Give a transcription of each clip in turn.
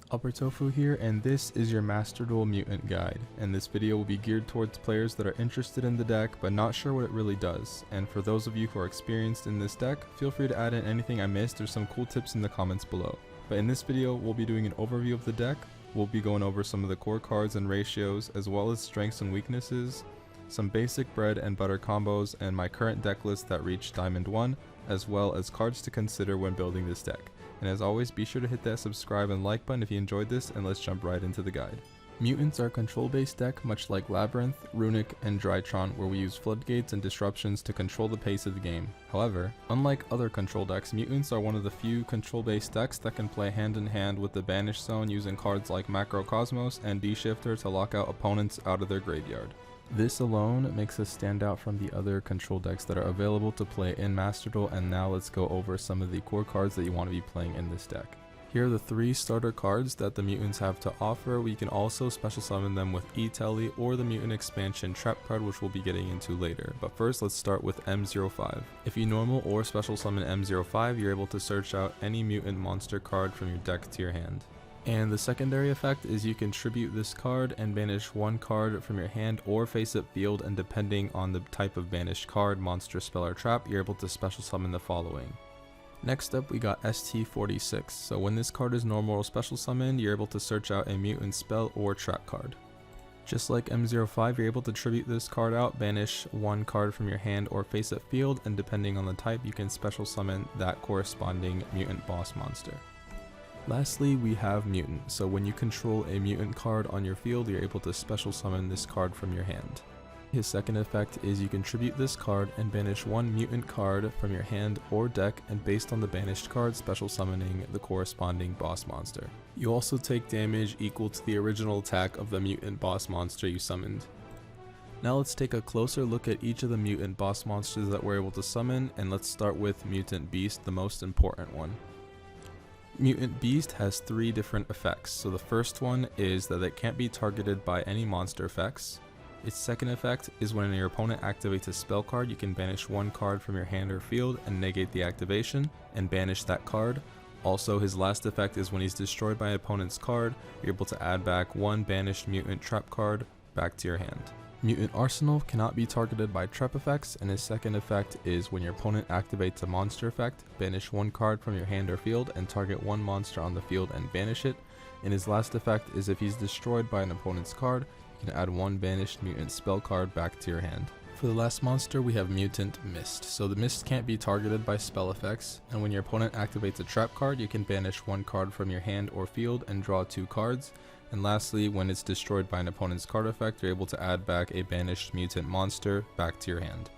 Upper Tofu here, and this is your Master Duel Mutant guide, and this video will be geared towards players that are interested in the deck but not sure what it really does. And for those of you who are experienced in this deck, feel free to add in anything I missed or some cool tips in the comments below. But in this video, we'll be doing an overview of the deck, we'll be going over some of the core cards and ratios, as well as strengths and weaknesses, some basic bread and butter combos, and my current deck list that reached Diamond 1, as well as cards to consider when building this deck. And as always, be sure to hit that subscribe and like button if you enjoyed this, and let's jump right into the guide. Mutants are a control-based deck much like Labyrinth, Runic, and Drytron, where we use floodgates and disruptions to control the pace of the game. However, unlike other control decks, Mutants are one of the few control-based decks that can play hand in hand with the Banish Zone using cards like Macrocosmos and D-Shifter to lock out opponents out of their graveyard. This alone makes us stand out from the other control decks that are available to play in Master Duel, and now let's go over some of the core cards that you want to be playing in this deck. Here are the 3 starter cards that the Mutants have to offer. We can also special summon them with E-Telly or the Mutant Expansion Trap card, which we'll be getting into later. But first, let's start with M05. If you normal or special summon M05, you're able to search out any mutant monster card from your deck to your hand. And the secondary effect is you can tribute this card and banish one card from your hand or face-up field, and depending on the type of banished card, monster, spell, or trap, you're able to special summon the following. Next up, we got ST46. So when this card is normal or special summoned, you're able to search out a mutant spell or trap card. Just like M05, you're able to tribute this card out, banish one card from your hand or face-up field, and depending on the type, you can special summon that corresponding mutant boss monster. Lastly, we have Mutant. So when you control a mutant card on your field, you're able to special summon this card from your hand. His second effect is you can tribute this card and banish one mutant card from your hand or deck, and based on the banished card, special summoning the corresponding boss monster. You also take damage equal to the original attack of the mutant boss monster you summoned. Now let's take a closer look at each of the mutant boss monsters that we're able to summon, and let's start with Mutant Beast, the most important one. Mutant Beast has 3 different effects. So the first one is that it can't be targeted by any monster effects. Its second effect is when your opponent activates a spell card, you can banish one card from your hand or field and negate the activation and banish that card. Also, his last effect is when he's destroyed by an opponent's card, you're able to add back one banished mutant trap card back to your hand. Mutant Arsenal cannot be targeted by trap effects, and his second effect is when your opponent activates a monster effect, banish one card from your hand or field and target one monster on the field and banish it. And his last effect is if he's destroyed by an opponent's card, you can add one banished mutant spell card back to your hand. For the last monster, we have Mutant Mist. So the Mist can't be targeted by spell effects, and when your opponent activates a trap card, you can banish one card from your hand or field and draw 2 cards. And lastly, when it's destroyed by an opponent's card effect, you're able to add back a banished mutant monster back to your hand.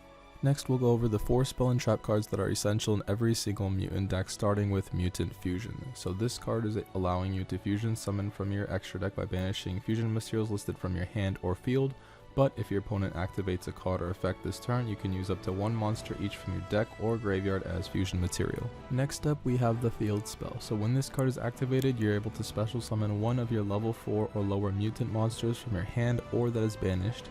Next, we'll go over the 4 spell and trap cards that are essential in every single mutant deck, starting with Mutant Fusion. So this card is allowing you to fusion summon from your extra deck by banishing fusion materials listed from your hand or field. But if your opponent activates a card or effect this turn, you can use up to 1 monster each from your deck or graveyard as fusion material. Next up, we have the Field Spell. So when this card is activated, you're able to special summon one of your level 4 or lower mutant monsters from your hand or that is banished.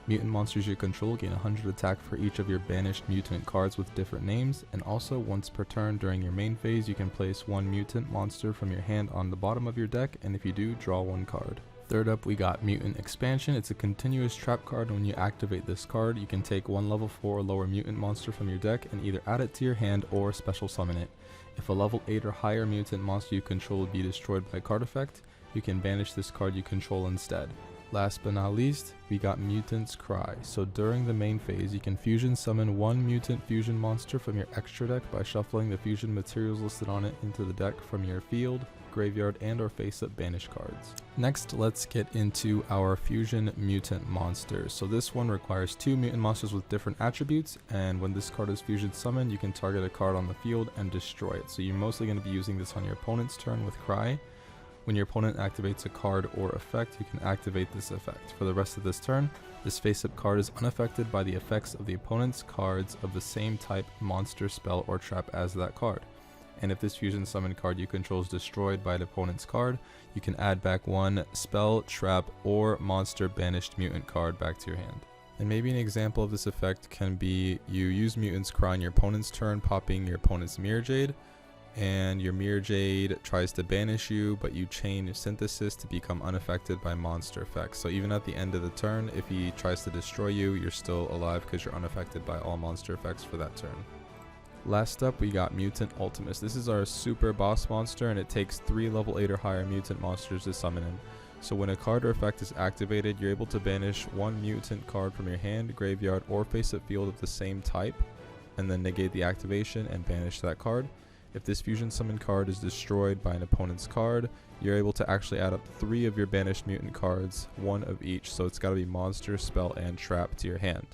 Mutant monsters you control gain 100 attack for each of your banished mutant cards with different names, and also once per turn during your main phase, you can place one mutant monster from your hand on the bottom of your deck, and if you do, draw 1 card. Third up, we got Mutant Expansion. It's a continuous trap card. When you activate this card, you can take one level 4 or lower mutant monster from your deck and either add it to your hand or special summon it. If a level 8 or higher mutant monster you control would be destroyed by a card effect, you can banish this card you control instead. Last but not least, we got Mutant's Cry. So during the main phase, you can fusion summon one mutant fusion monster from your extra deck by shuffling the fusion materials listed on it into the deck from your field, graveyard, and or face-up banish cards. Next, let's get into our fusion mutant monsters. So this one requires 2 mutant monsters with different attributes, and when this card is fusion summoned, you can target a card on the field and destroy it. So you're mostly going to be using this on your opponent's turn with Cry. When your opponent activates a card or effect, you can activate this effect. For the rest of this turn, this face-up card is unaffected by the effects of the opponent's cards of the same type, monster, spell, or trap as that card. And if this fusion summon card you control is destroyed by an opponent's card, you can add back one spell, trap, or monster banished mutant card back to your hand. And maybe an example of this effect can be you use Mutant's Cry on your opponent's turn, popping your opponent's Mirror Jade. and your Mirror Jade tries to banish you, but you chain Synthesis to become unaffected by monster effects. So even at the end of the turn, if he tries to destroy you, you're still alive because you're unaffected by all monster effects for that turn. Last up, we got Mutant Ultimus. This is our super boss monster, and it takes 3 level 8 or higher mutant monsters to summon him. So when a card or effect is activated, you're able to banish 1 mutant card from your hand, graveyard, or face-up field of the same type, and then negate the activation and banish that card. If this fusion summon card is destroyed by an opponent's card, you're able to actually add up 3 of your banished mutant cards, 1 of each, so it's got to be monster, spell, and trap to your hand.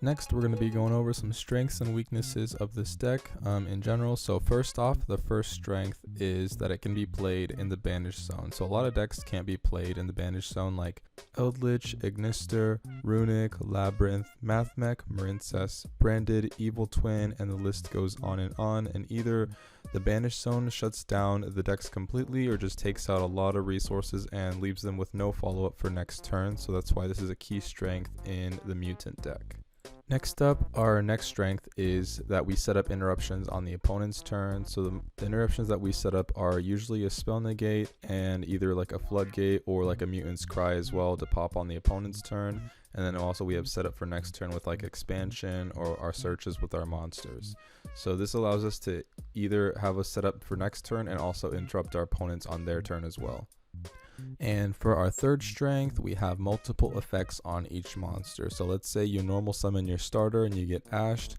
Next, we're going to be going over some strengths and weaknesses of this deck in general. So first off, the first strength is that it can be played in the banished zone. So a lot of decks can't be played in the banished zone, like Eldritch, Ignister, Runic, Labyrinth, Mathmech, Marincess, Branded, Evil Twin, and the list goes on. And either the banished zone shuts down the decks completely or just takes out a lot of resources and leaves them with no follow-up for next turn. So that's why this is a key strength in the Mutant deck. Next up, our next strength is that we set up interruptions on the opponent's turn. So the interruptions that we set up are usually a spell negate and either like a floodgate or like a mutant's cry as well to pop on the opponent's turn. And then also we have set up for next turn with like expansion or our searches with our monsters. So this allows us to either have a setup for next turn and also interrupt our opponents on their turn as well. And for our third strength, we have multiple effects on each monster. So let's say you normal summon your starter and you get ashed.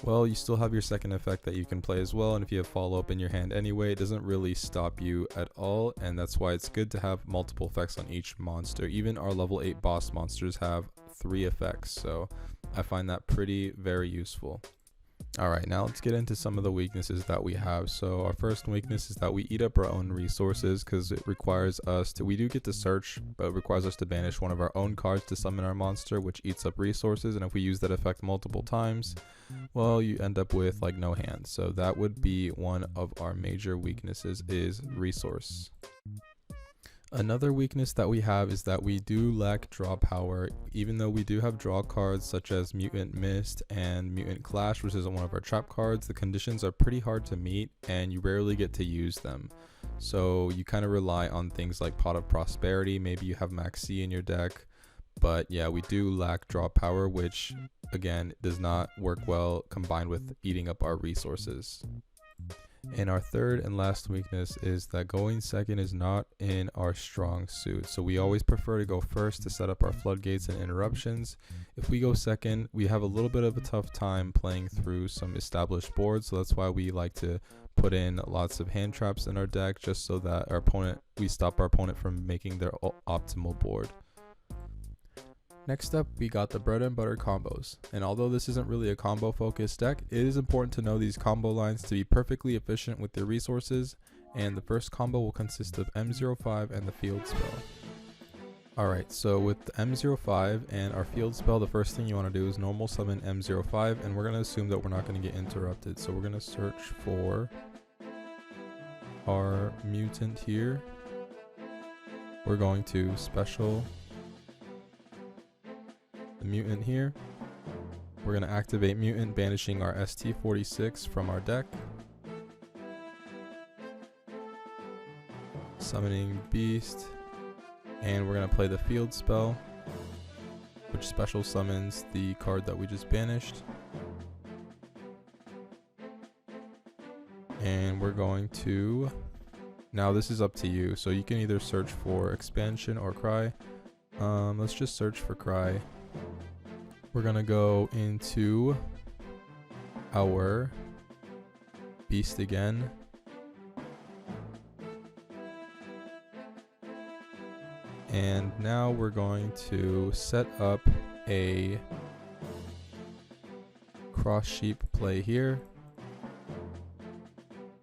Well, you still have your second effect that you can play as well, and if you have follow-up in your hand anyway, it doesn't really stop you at all, and that's why it's good to have multiple effects on each monster. Even our level 8 boss monsters have 3 effects, so I find that very useful. Alright, now let's get into some of the weaknesses that we have. So our first weakness is that we eat up our own resources because it requires us to, we do get to search, but it requires us to banish one of our own cards to summon our monster, which eats up resources, and if we use that effect multiple times, well, you end up with like no hand. So that would be one of our major weaknesses, is resource. Another weakness that we have is that we do lack draw power. Even though we do have draw cards such as Mutant Mist and Mutant Clash, which is one of our trap cards, the conditions are pretty hard to meet and you rarely get to use them. So you kind of rely on things like Pot of Prosperity. Maybe you have Max C in your deck, but yeah, we do lack draw power, which again does not work well combined with eating up our resources. And our third and last weakness is that going second is not in our strong suit. So we always prefer to go first to set up our floodgates and interruptions. If we go second, we have a little bit of a tough time playing through some established boards. So that's why we like to put in lots of hand traps in our deck, just so that we stop our opponent from making their optimal board. Next up, we got the bread and butter combos, and although this isn't really a combo focused deck, it is important to know these combo lines to be perfectly efficient with your resources, and the first combo will consist of M05 and the field spell. Alright, so with the M05 and our field spell, the first thing you want to do is normal summon M05, and we're going to assume that we're not going to get interrupted, so we're going to search for our mutant here. We're going to special the mutant here. We're going to activate mutant, banishing our ST46 from our deck. Summoning beast, and we're going to play the field spell, which special summons the card that we just banished. And we're going to, now this is up to you, so you can either search for expansion or cry. Let's just search for cry. We're gonna go into our beast again. And now we're going to set up a cross sheep play here.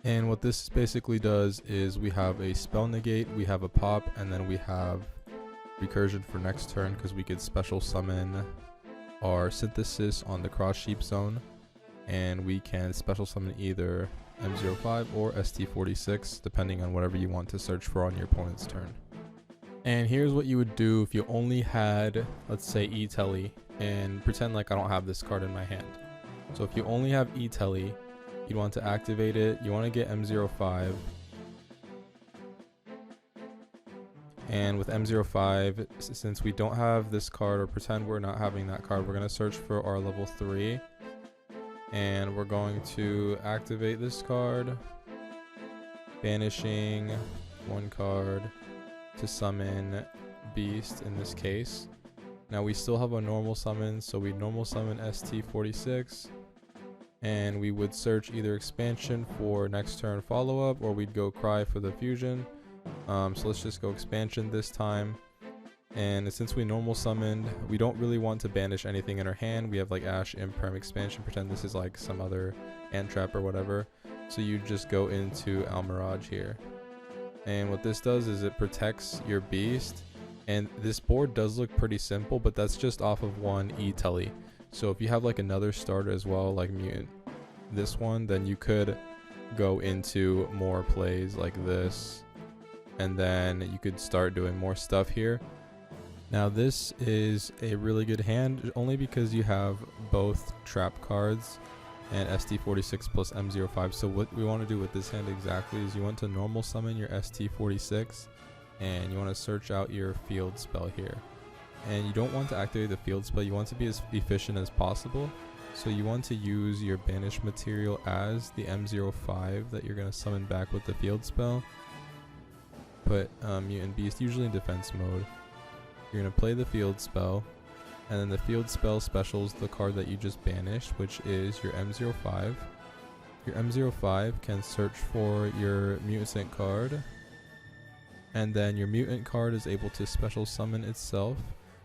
And what this basically does is we have a spell negate, we have a pop, and then we have recursion for next turn because we could special summon our synthesis on the cross sheep zone, and we can special summon either M05 or ST46 depending on whatever you want to search for on your opponent's turn. And here's what you would do if you only had, let's say, E-Telly, and pretend like I don't have this card in my hand. So if you only have E-Telly, you'd want to activate it. You want to get M05. And with M05, since we don't have this card, or pretend we're not having that card, we're going to search for our level 3. And we're going to activate this card, banishing 1 card to summon Beast in this case. Now we still have a normal summon, so we normal summon ST46. And we would search either expansion for next turn follow-up, or we'd go cry for the fusion. So let's just go expansion this time. And since we normal summoned, we don't really want to banish anything in our hand. We have like Ash, Imperm, expansion. Pretend this is like some other ant trap or whatever. So you just go into Almirage here. And what this does is it protects your beast. And this board does look pretty simple, but that's just off of 1 E-Telly. So if you have like another starter as well, like Mutant, this one, then you could go into more plays like this. And then you could start doing more stuff here. Now this is a really good hand only because you have both trap cards and ST46 plus M05. So what we want to do with this hand exactly is you want to normal summon your ST46 and you want to search out your field spell here. And you don't want to activate the field spell, you want to be as efficient as possible. So you want to use your banished material as the M05 that you're going to summon back with the field spell. Put Mutant Beast usually in defense mode. You're going to play the field spell, and then the field spell specials the card that you just banished, which is your M05. Your M05 can search for your mutant card, and then your mutant card is able to special summon itself.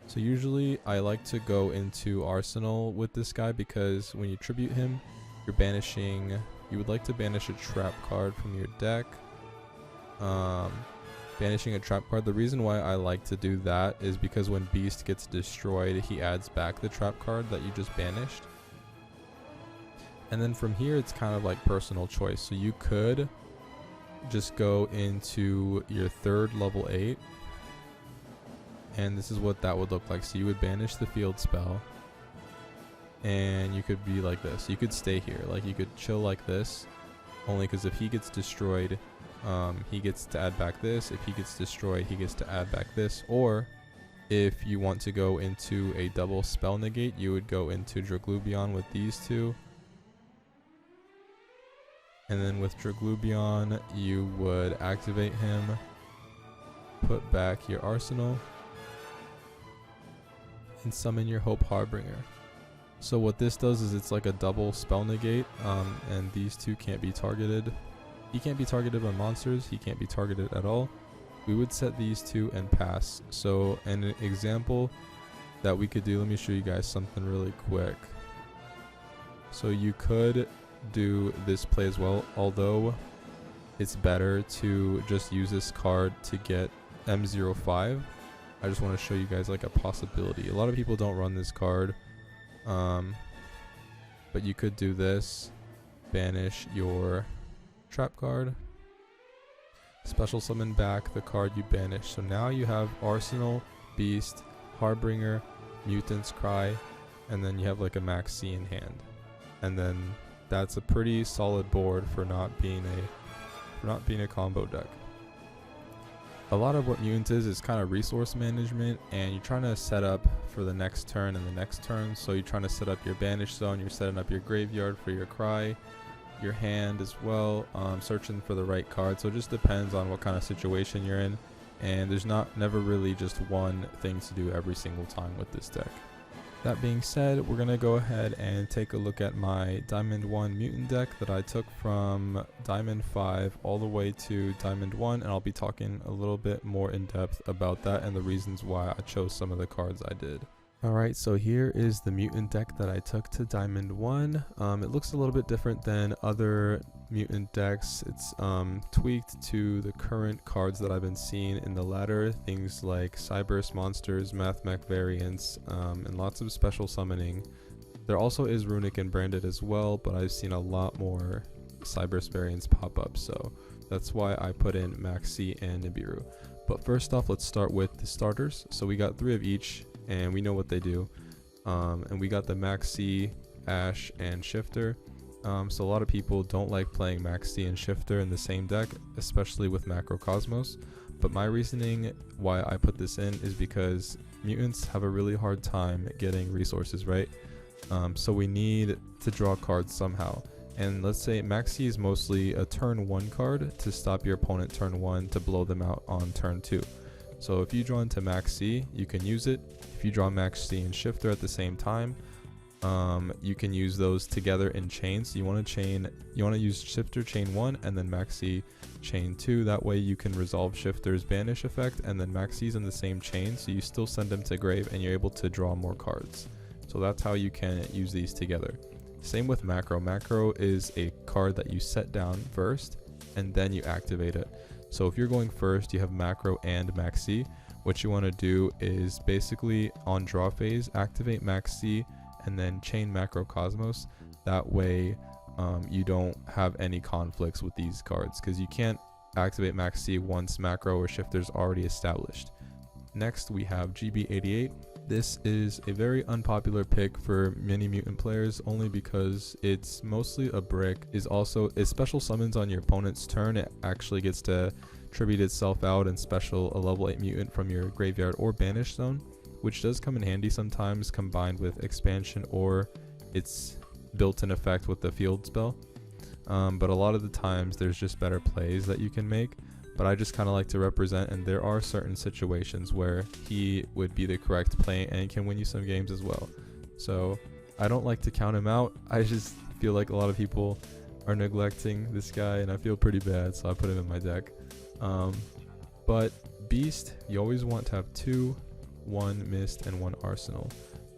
So usually I like to go into Arsenal with this guy because when you tribute him, you're banishing, you would like to banish a trap card from your deck. Banishing a trap card. The reason why I like to do that is because when Beast gets destroyed, he adds back the trap card that you just banished. And then from here, it's kind of like personal choice. So you could just go into your 3rd level 8. And this is what that would look like. So you would banish the field spell. And you could be like this. You could stay here. Like you could chill like this. Only because if he gets destroyed, he gets to add back this. If he gets destroyed, he gets to add back this. Or if you want to go into a double spell negate, you would go into Draglubion with these two. And then with Draglubion, you would activate him, put back your arsenal, and summon your Hope Harbinger. So what this does is it's like a double spell negate, and these two can't be targeted. He can't be targeted by monsters, he can't be targeted at all. We would set these two and pass. So an example that we could do, let me show you guys something really quick. So you could do this play as well, although it's better to just use this card to get M05. I just want to show you guys like a possibility. A lot of people don't run this card, but you could do this, banish your trap card, special summon back the card you banished. So now you have Arsenal, Beast, Harbinger, Mutants, Cry, and then you have like a max C in hand. And then that's a pretty solid board for not being a combo deck. A lot of what Mutant is kind of resource management, and you're trying to set up for the next turn and the next turn. So you're trying to set up your banish zone, you're setting up your graveyard for your Cry, your hand as well, searching for the right card. So it just depends on what kind of situation you're in, and there's never really just one thing to do every single time with this deck. That being said, we're going to go ahead and take a look at my Diamond 1 Mutant deck that I took from Diamond 5 all the way to Diamond 1, and I'll be talking a little bit more in depth about that and the reasons why I chose some of the cards I did. Alright, so here is the Mutant deck that I took to Diamond 1. It looks a little bit different than other Mutant decks. It's tweaked to the current cards that I've been seeing in the ladder. Things like Cyburst monsters, Mathmech variants, and lots of special summoning. There also is Runic and Branded as well, but I've seen a lot more Cyburst variants pop up, so that's why I put in Maxi and Nibiru. But first off, let's start with the starters. So we got 3 of each, and we know what they do. And we got the Maxi, Ash, and Shifter. So a lot of people don't like playing Max C and Shifter in the same deck, especially with Macrocosmos. But my reasoning why I put this in is because mutants have a really hard time getting resources, right? So we need to draw cards somehow. And let's say Max C is mostly a turn 1 card to stop your opponent turn 1 to blow them out on turn 2. So if you draw into Max C, you can use it. If you draw Max C and Shifter at the same time, you can use those together in chains. You want to use Shifter chain 1 and then Max C chain 2. That way you can resolve Shifter's banish effect, and then Max C's in the same chain, so you still send them to grave and you're able to draw more cards. So that's how you can use these together. Same with Macro. Macro is a card that you set down first and then you activate it. So if you're going first, you have Macro and Max C. What you want to do is basically on draw phase, activate Max C and then chain Macrocosmos. That way you don't have any conflicts with these cards, because you can't activate Max C once Macro or Shifter's already established. Next we have GB88. This is a very unpopular pick for many mutant players, only because it's mostly a brick. It special summons on your opponent's turn. It actually gets to tribute itself out and special a level 8 mutant from your graveyard or banish zone, which does come in handy sometimes combined with expansion or its built-in effect with the field spell. But a lot of the times there's just better plays that you can make. But I just kind of like to represent, and there are certain situations where he would be the correct play and can win you some games as well. So I don't like to count him out. I just feel like a lot of people are neglecting this guy, and I feel pretty bad, so I put him in my deck. But Beast, you always want to have 2, 1 Mist, and 1 Arsenal.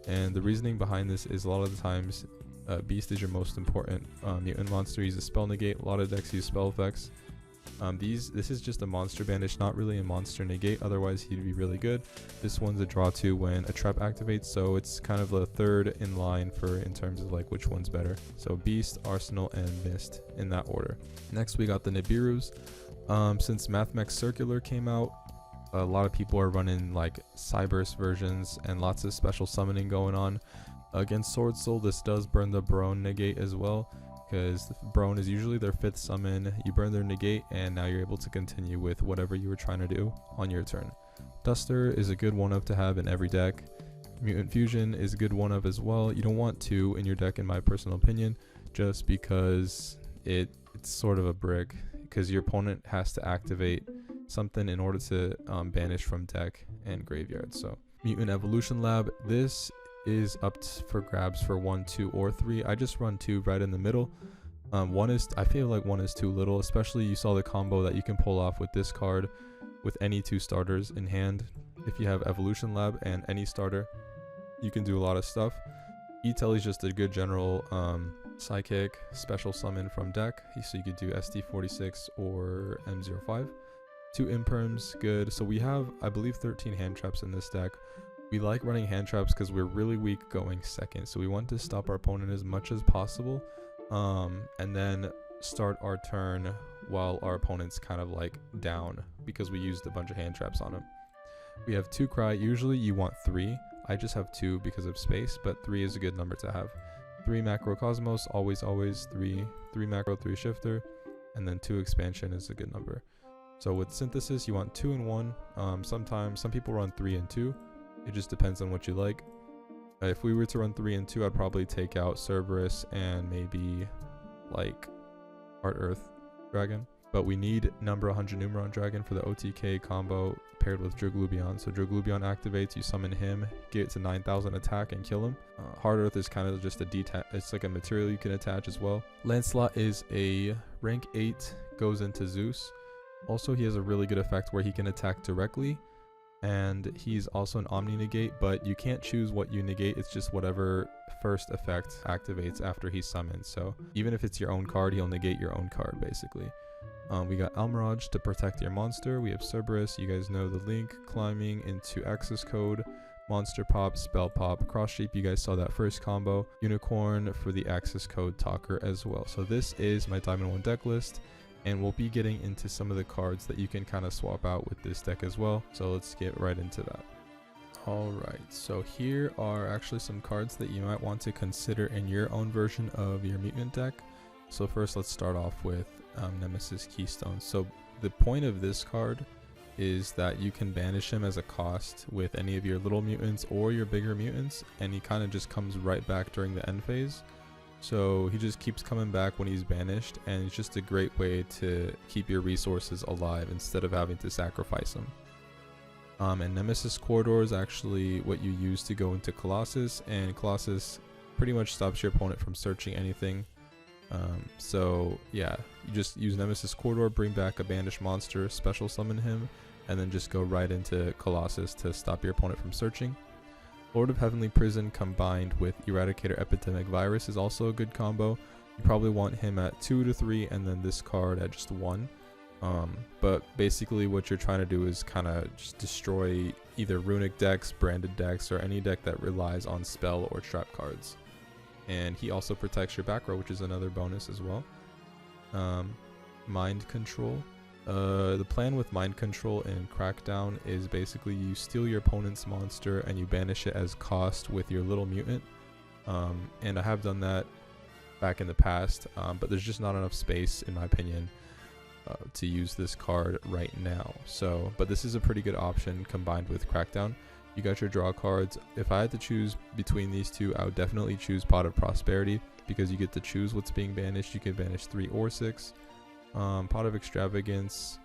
And the reasoning behind this is a lot of the times Beast is your most important mutant monster. He's a spell negate. A lot of decks use spell effects. This is just a monster banish, not really a monster negate, otherwise he'd be really good. This one's a draw 2 when a trap activates, so it's kind of the third in line in terms of like which one's better. So Beast, Arsenal, and Mist in that order. Next we got the Nibirus. Since Mathmech Circular came out, a lot of people are running like Cyburst versions and lots of special summoning going on. Against Sword Soul, this does burn the Brone negate as well, because Brone is usually their 5th summon. You burn their negate and now you're able to continue with whatever you were trying to do on your turn. Duster is a good 1-of to have in every deck. Mutant Fusion is a good 1-of as well. You don't want 2 in your deck in my personal opinion, just because it's sort of a brick, because your opponent has to activate something in order to banish from deck and graveyard. So Mutant Evolution Lab, this is up for grabs for 1, 2, or 3. I just run 2 right in the middle. I feel like 1 is too little, especially you saw the combo that you can pull off with this card with any 2 starters in hand. If you have Evolution Lab and any starter, you can do a lot of stuff. E-Telly is just a good general psychic special summon from deck, so you could do SD46 or M05. 2 Imperms, good. So we have, I believe, 13 hand traps in this deck. We like running hand traps because we're really weak going second, so we want to stop our opponent as much as possible, and then start our turn while our opponent's kind of like down, because we used a bunch of hand traps on him. We have 2 Cry. Usually you want 3. I just have 2 because of space, but 3 is a good number to have. 3 Macrocosmos, always 3 Macro, 3 Shifter, and then 2 Expansion is a good number. So with Synthesis, you want 2 and 1. Sometimes some people run 3 and 2. It just depends on what you like. If we were to run 3 and 2, I'd probably take out Cerberus and maybe like Heart Earth Dragon. But we need number 100 Numeron Dragon for the OTK combo paired with Draglubion. So Draglubion activates, you summon him, get it to 9,000 attack and kill him. Heart Earth is kind of just it's like a material you can attach as well. Lancelot is a rank 8, goes into Zeus. Also, he has a really good effect where he can attack directly. And he's also an Omni negate, but you can't choose what you negate. It's just whatever first effect activates after he's summoned. So even if it's your own card, he'll negate your own card basically. We got Almirage to protect your monster. We have Cerberus, you guys know the link, climbing into access code, monster pop, spell pop, cross shape, you guys saw that first combo, unicorn for the access code talker as well. So this is my Diamond 1 deck list. And we'll be getting into some of the cards that you can kind of swap out with this deck as well. So let's get right into that. Alright, so here are actually some cards that you might want to consider in your own version of your mutant deck. So first let's start off with Nemesis Keystone. So the point of this card is that you can banish him as a cost with any of your little mutants or your bigger mutants, and he kind of just comes right back during the end phase. So he just keeps coming back when he's banished, and it's just a great way to keep your resources alive instead of having to sacrifice them. And Nemesis Corridor is actually what you use to go into Colossus, and Colossus pretty much stops your opponent from searching anything. So yeah, you just use Nemesis Corridor, bring back a banished monster, special summon him, and then just go right into Colossus to stop your opponent from searching. Lord of Heavenly Prison combined with Eradicator Epidemic Virus is also a good combo. You probably want him at 2 to 3 and then this card at just 1. But basically what you're trying to do is kind of just destroy either runic decks, branded decks, or any deck that relies on spell or trap cards. And he also protects your back row, which is another bonus as well. Mind Control. The plan with Mind Control in Crackdown is basically you steal your opponent's monster and you banish it as cost with your little mutant. And I have done that back in the past, but there's just not enough space, in my opinion, to use this card right now. So, but this is a pretty good option combined with Crackdown. You got your draw cards. If I had to choose between these two, I would definitely choose Pot of Prosperity because you get to choose what's being banished. You can banish 3 or 6. Pot of Extravagance,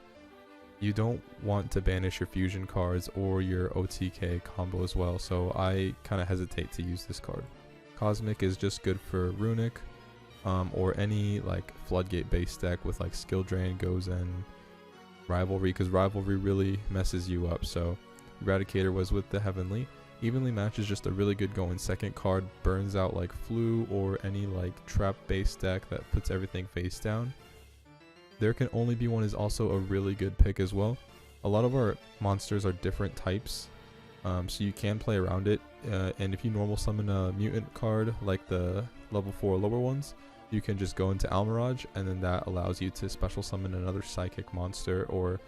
you don't want to banish your fusion cards or your OTK combo as well, so I kind of hesitate to use this card. Cosmic is just good for Runic, or any like Floodgate based deck with like Skill Drain, Gozen, Rivalry, because Rivalry really messes you up. So Eradicator was with the Heavenly. Evenly Match is just a really good going second card, burns out like Flu or any like trap based deck that puts everything face down. There Can Only Be One is also a really good pick as well. A lot of our monsters are different types, so you can play around it, and if you normal summon a mutant card like the level 4 lower ones, you can just go into Almirage, and then that allows you to special summon another psychic monster or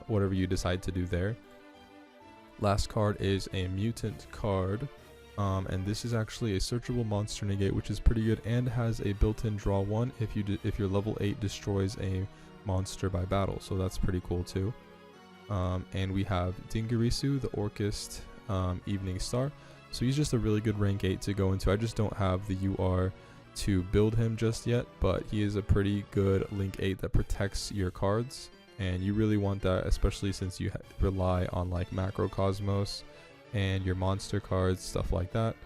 whatever you decide to do there. Last card is a mutant card, and this is actually a searchable monster negate, which is pretty good and has a built-in draw 1 if your level 8 destroys a monster by battle, so that's pretty cool too. And we have Dingirisu, the Orchist Evening Star, so he's just a really good rank 8 to go into. I just don't have the UR to build him just yet, but he is a pretty good link 8 that protects your cards, and you really want that, especially since you rely on like Macrocosmos and your monster cards, stuff like that.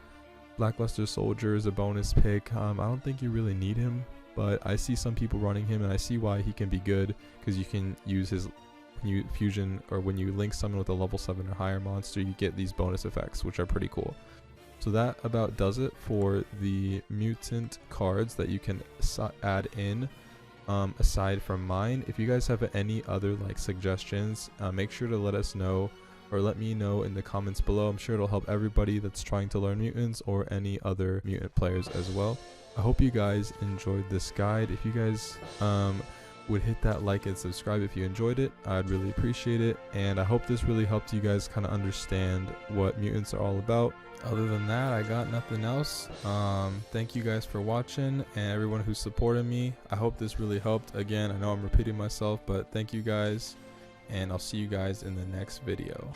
Blackluster Soldier is a bonus pick. I don't think you really need him, but I see some people running him and I see why he can be good, because you can use his, when you fusion or when you link summon with a level 7 or higher monster, you get these bonus effects, which are pretty cool. So that about does it for the mutant cards that you can add in, aside from mine. If you guys have any other like suggestions, make sure to let us know, or let me know in the comments below. I'm sure it'll help everybody that's trying to learn mutants or any other mutant players as well. I hope you guys enjoyed this guide. If you guys would hit that like and subscribe if you enjoyed it, I'd really appreciate it, and I hope this really helped you guys kind of understand what mutants are all about. Other than that, I got nothing else. Thank you guys for watching and everyone who supported me. I hope this really helped. Again, I know I'm repeating myself, but thank you guys, and I'll see you guys in the next video.